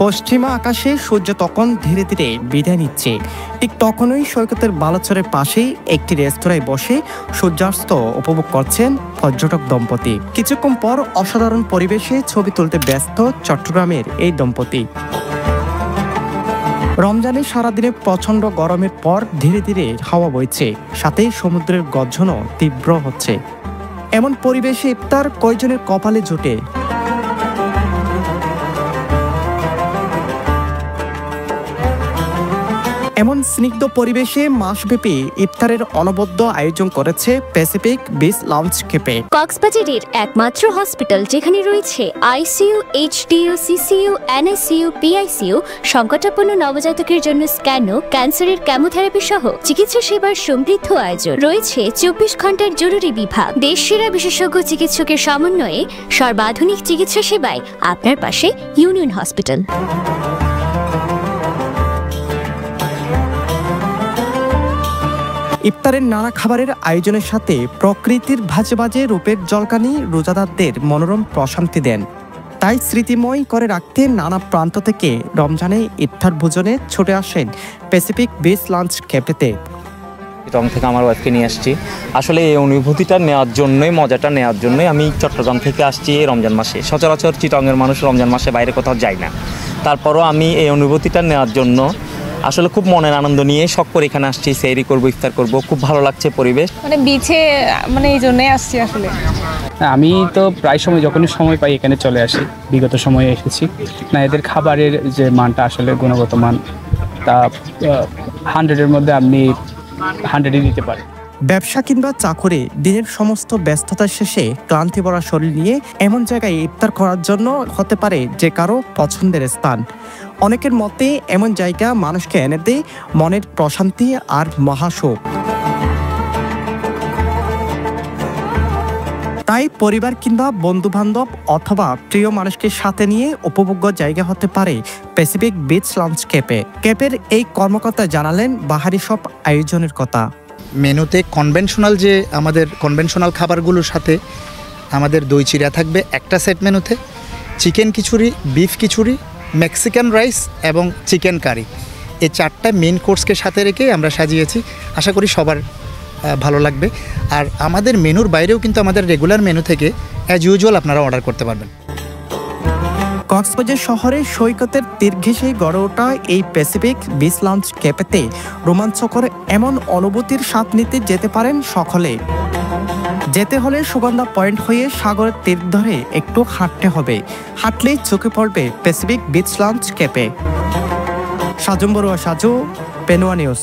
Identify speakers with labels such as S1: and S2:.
S1: পশ্চিমা আকাশে সূর্য তখন ধীরে ধীরে বিদায় নিচ্ছে। ঠিক তখনই সৈকতের বালাচরের পাশেই একটি রেস্তোরাঁয় বসে সূর্যাস্ত উপভোগ করছেন পর্যটক দম্পতি। কিছুক্ষণ পর অসাধারণ পরিবেশে ছবি তুলতে ব্যস্ত চট্টগ্রামের এই দম্পতি। রমজানে সারাদিনে প্রচণ্ড গরমের পর ধীরে ধীরে হাওয়া বইছে, সাথে সমুদ্রের গর্জনও তীব্র হচ্ছে। এমন পরিবেশে ইফতার কয়জনের কপালে জুটে? এমন স্নিগ্ধ পরিবেশে মাসব্যাপী ইফতারের অনবদ্য আয়োজন করেছে প্যাসিফিক বিচ লাউঞ্জ ক্যাফে।
S2: কক্সবাজারের একমাত্র হসপিটাল যেখানে রয়েছে ICU, HDU, CCU, NICU, PICU, সংকটাপন্ন নবজাতকের জন্য স্ক্যানো, ক্যান্সারের কেমোথেরাপি সহ চিকিৎসা সেবার সমৃদ্ধ আয়োজন। রয়েছে 24 ঘন্টার জরুরি বিভাগ। দেশসেরা বিশেষজ্ঞ চিকিৎসকের সমন্বয়ে সর্বাধুনিক চিকিৎসা সেবায় আপনার পাশে ইউনিয়ন হসপিটাল।
S1: ইফতারের নানা খাবারের আয়োজনের সাথে প্রকৃতির ভাজে ভাজে রূপের ঝলকানি রোজাদারদের মনোরম প্রশান্তি দেন। তাই স্মৃতিময় করে রাখতে নানা প্রান্ত থেকে রমজানে ইফতার ভোজনে ছুটে আসেন প্যাসিফিক বিচ লাউঞ্জ ক্যাফেতে।
S3: চিটং থেকে আমার ওয়াইফকে নিয়ে আসছি। আসলে এই অনুভূতিটা নেওয়ার জন্যই, মজাটা নেওয়ার জন্যই আমি চট্টগ্রাম থেকে আসছি এই রমজান মাসে। সচরাচর চিটংয়ের মানুষ রমজান মাসে বাইরে কোথাও যায় না, তারপরও আমি এই অনুভূতিটা নেওয়ার জন্য আসলে খুব মনের আনন্দ নিয়ে শখ করে এখানে আসছি। সেহরি করবো, ইফতার করবো, খুব ভালো লাগছে পরিবেশ।
S4: বিচে এই জন্যই আসছি আসলে।
S5: আমি তো প্রায় সময় যখনই সময় পাই এখানে চলে আসি, বিগত সময়ে এসেছি না। এদের খাবারের যে মানটা আসলে গুণগত মান, তা 100-এর মধ্যে আপনি 100-ই দিতে পারেন।
S1: ব্যবসা কিংবা চাকরি, দিনের সমস্ত ব্যস্ততা শেষে ক্লান্তি ভরা শরীর নিয়ে এমন জায়গায় ইফতার করার জন্য হতে পারে যে কারো পছন্দের স্থান। অনেকের মতে এমন জায়গা মানুষকে এনে দেয় মনের প্রশান্তি আর মহাসুখ। তাই পরিবার কিংবা বন্ধু বান্ধব অথবা প্রিয় মানুষকে সাথে নিয়ে উপভোগ্য জায়গা হতে পারে প্যাসিফিক বিচ লাউঞ্জ ক্যাফে। ক্যাফের এই কর্মকর্তা জানালেন বাহারি সব আয়োজনের কথা।
S6: মেনুতে আমাদের কনভেনশনাল খাবারগুলোর সাথে আমাদের দই চিড়া থাকবে একটা সেট মেনুতে, চিকেন খিচুড়ি, বিফ খিচুড়ি, মেক্সিকান রাইস এবং চিকেন কারি, এই 4টা মেন কোর্সকে সাথে রেখে আমরা সাজিয়েছি। আশা করি সবার ভালো লাগবে। আর আমাদের মেনুর বাইরেও কিন্তু আমাদের রেগুলার মেনু থেকে অ্যাজ ইউজুয়াল আপনারা অর্ডার করতে পারবেন।
S1: কক্সবাজার শহরে সৈকতের তীর ঘেঁষে গড়ে ওঠা এই প্যাসিফিক বিচ লাউঞ্জ ক্যাফেতে রোমাঞ্চকর এমন অনুভূতির স্বাদ নিতে যেতে পারেন সকলে। যেতে হলে সুগন্ধা পয়েন্ট হয়ে সাগরের তীর ধরে একটু হাঁটতে হবে। হাঁটলেই চোখে পড়বে Pacific beach lounge cafe. Saju Barua, Saju, পেনুয়া নিউজ।